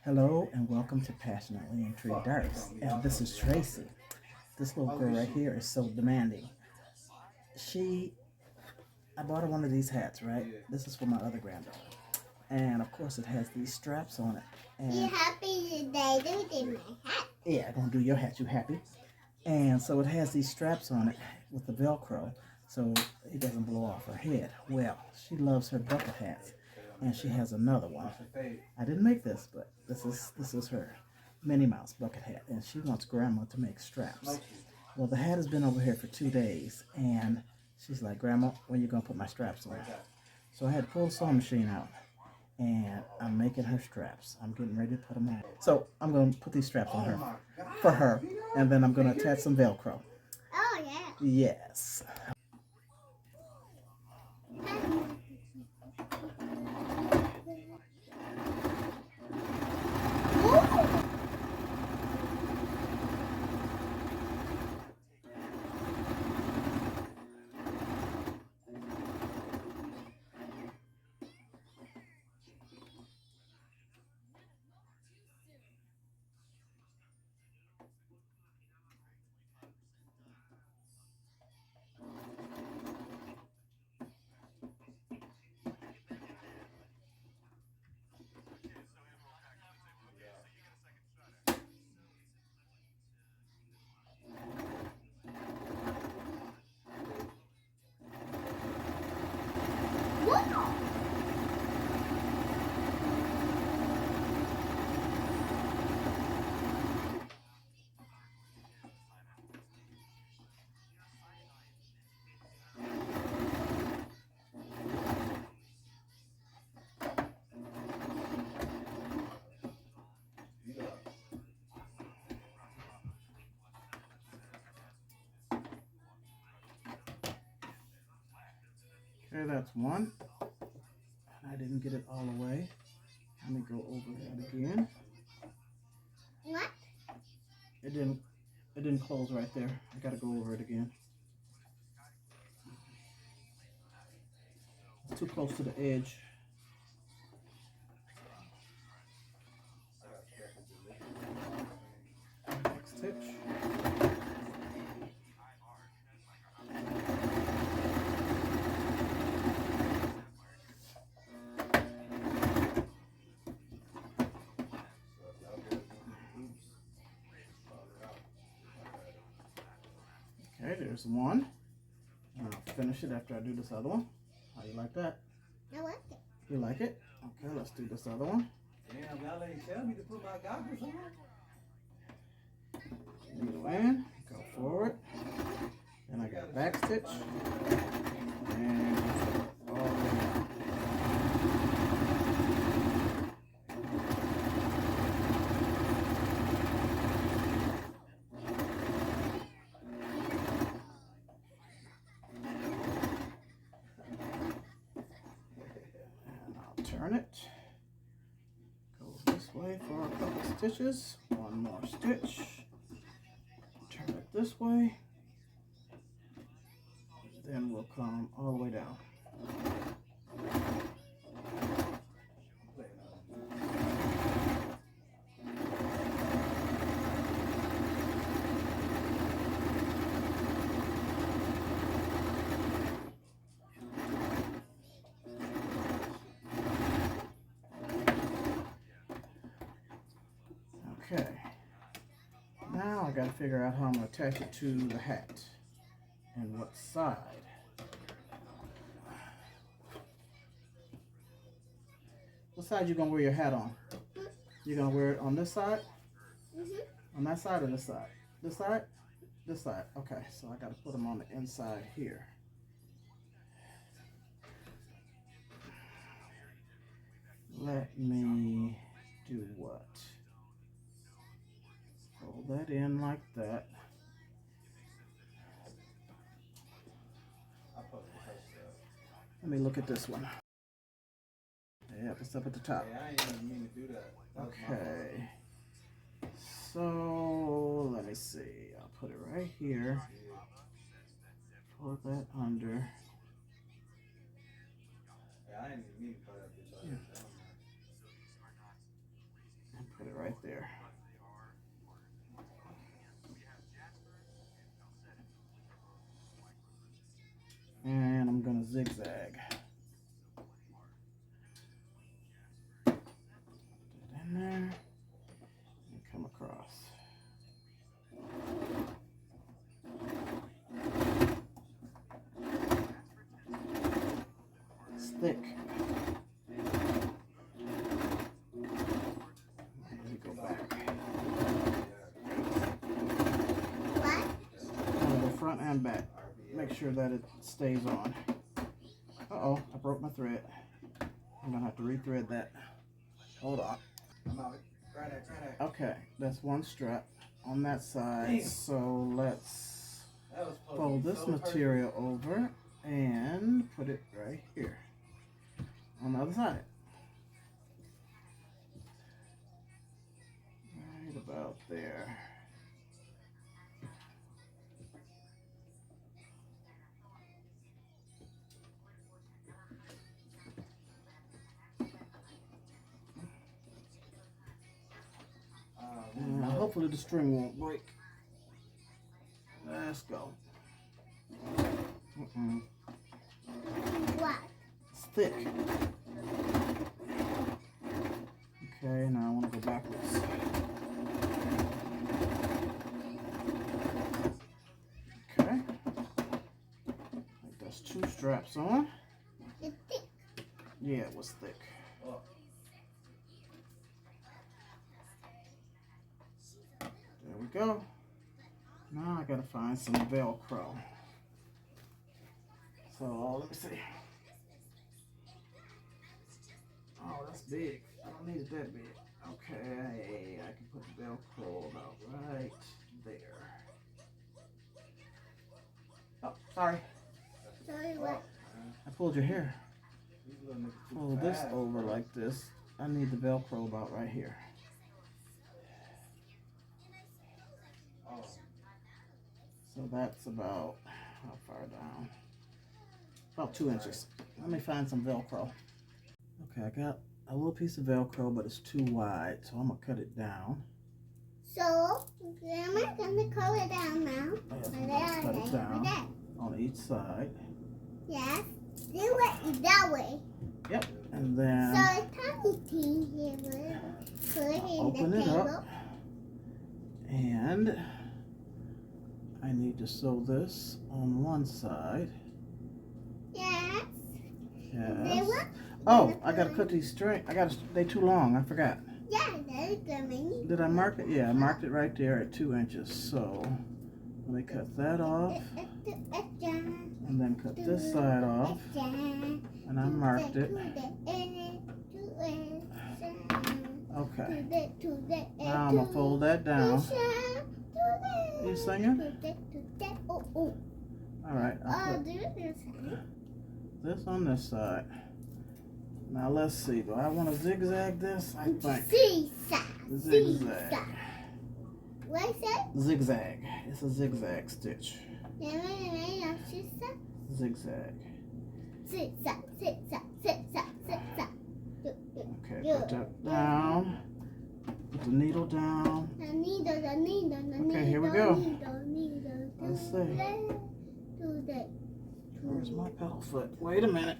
Hello and welcome to Passionately Intrigued Arts. And this is Tracy. This little girl right here is so demanding. She, I bought her one of these hats, right? This is for my other granddaughter. And of course it has these straps on it. And you happy today? Do my hat. yeah, gonna do your hat, you happy? And so it has these straps on it with the Velcro so it doesn't blow off her head. Well, she loves her bucket hats. And she has another one. I didn't make this, but this is her Minnie Mouse bucket hat, and she wants Grandma to make straps. Well, the hat has been over here for 2 days, and she's like, Grandma, when you gonna put my straps on? So I had to pull the sewing machine out, and I'm making her straps. I'm getting ready to put them on. So I'm gonna put these straps on her for her, and then I'm gonna attach some Velcro. Oh yeah. Yes. Okay, that's one. I didn't get it all the way. Let me go over that again. What? It didn't close right there. I gotta go over it again. It's too close to the edge. Next stitch. Okay, there's one. And I'll finish it after I do this other one. How you like that? I like it. You like it? Okay, let's do this other one. Damn, y'all ain't tell me to put my goggles on. Needle in, go forward. Then I got back stitch. And all the way down. Turn it. Go this way for a couple stitches. One more stitch. Turn it this way. Then we'll come all the way down. Okay, now I gotta figure out how I'm gonna attach it to the hat and what side. What side you gonna wear your hat on? You gonna wear it on this side? On that side or this side? This side? This side. Okay, so I gotta put them on the inside here. Let me do what? Fold that in like that. Let me look at this one. Yeah, it's up at the top. Hey, I ain't even mean to do that. Okay. So let me see. I'll put it right here. Pull that under. Yeah, I ain't even mean to cut that bitch off. And put there. And I'm gonna zigzag. Put it in there and come across. It's thick. Let me go back. What? The front and back. Make sure that it stays on. Uh-oh, I broke my thread. I'm gonna have to rethread that. Hold on. I'm out. Grab that. Okay, that's one strap on that side. So let's That was supposed to fold be this so material over and put it right here on the other side. Right about there. And hopefully the string won't break. Let's go. What? It's thick. Okay, now I want to go backwards. Okay. Like that's two straps on. It's thick. Yeah, it was thick. Oh. There we go. Now I gotta find some Velcro. So let me see. Oh, that's big. I don't need it that big. Okay, I can put the Velcro about right there. Oh, sorry. Sorry, what? I pulled your hair. These little niggas too Fold this fast, over bro. like this. I need the Velcro about right here. Oh. So that's about, how far down? About 2 inches. Let me find some Velcro. Okay, I got a little piece of Velcro, but it's too wide, so I'm gonna cut it down. So, Grandma's gonna cut it down now. Yes, I'm gonna cut it down on each side. Yes. Do it that way. Yep, and So then it's tiny tea here. Put it in open the it table. up. And I need to sew this on one side. Yes. Yes. Oh, I gotta cut these string. They too long. I forgot. Yeah, that's good. Did I mark it? Yeah, I marked it right there at 2 inches. So let me cut that off, and then cut this side off, and I marked it. Okay. Now I'm gonna fold that down. You singing? All right. I'll put this on this side. Now let's see. Do I want to zigzag this? I think. Zigzag. What is that? Zigzag. It's a zigzag stitch. Zigzag. Okay, put that down. Put the needle down. Okay, here we go. Let's see. Where's my pedal foot? Wait a minute.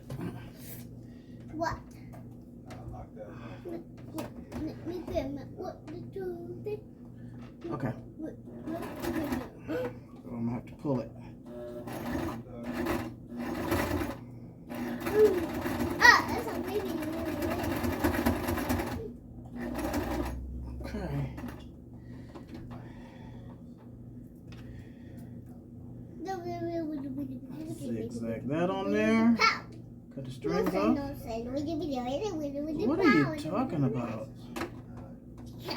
What? Lock that Okay. So I'm gonna have to pull it. That's a baby. Okay. Zigzag that on there. Cut the strings off. What are you talking about?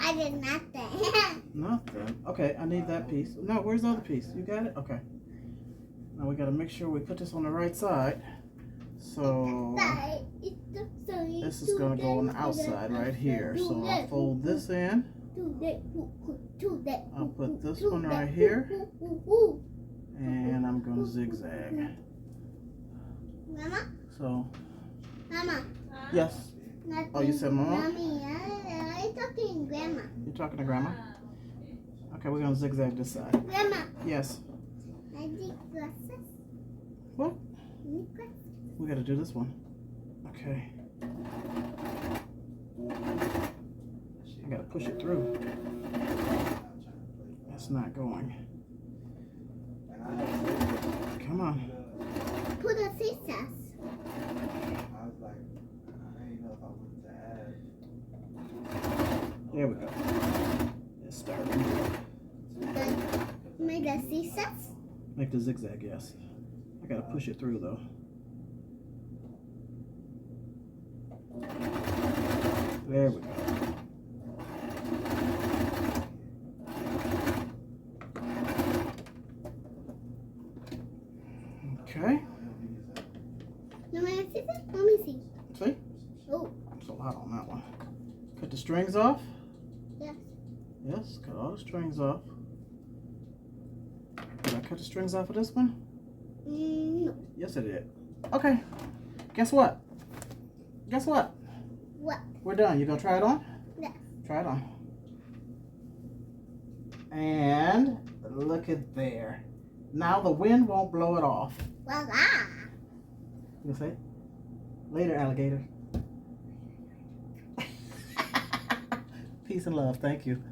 I did nothing. Nothing. Okay, I need that piece. No, where's the other piece? You got it? Okay. Now we gotta make sure we put this on the right side. So this is gonna go on the outside right here. So I'll fold this in. I'll put this one right here. And I'm gonna zigzag. Mama? So, Mama? yes. Not Oh, you said Mama? Mommy, I'm talking Grandma. You're talking to Grandma? Okay, we're gonna zigzag this side. Grandma, Yes. I need glasses. What? Need glasses. We gotta do this one. Okay. I gotta push it through. It's not going. Come on. Put the scissors. I was like, I didn't know if I wanted to add. There we go. It's starting. Make the scissors. Make the zigzag, yes. I gotta push it through though. There we go. Okay. You want scissors? Let me see. See? Oh, It's a lot on that one. Cut the strings off. yes. Yes, cut all the strings off. Did I cut the strings off of this one? No. Yes, I did. Okay. Guess what? Guess what? What? We're done. You gonna try it on? Yes. Try it on. And look at there. Now the wind won't blow it off. Voila. You say? Later, alligator. Peace and love. Thank you.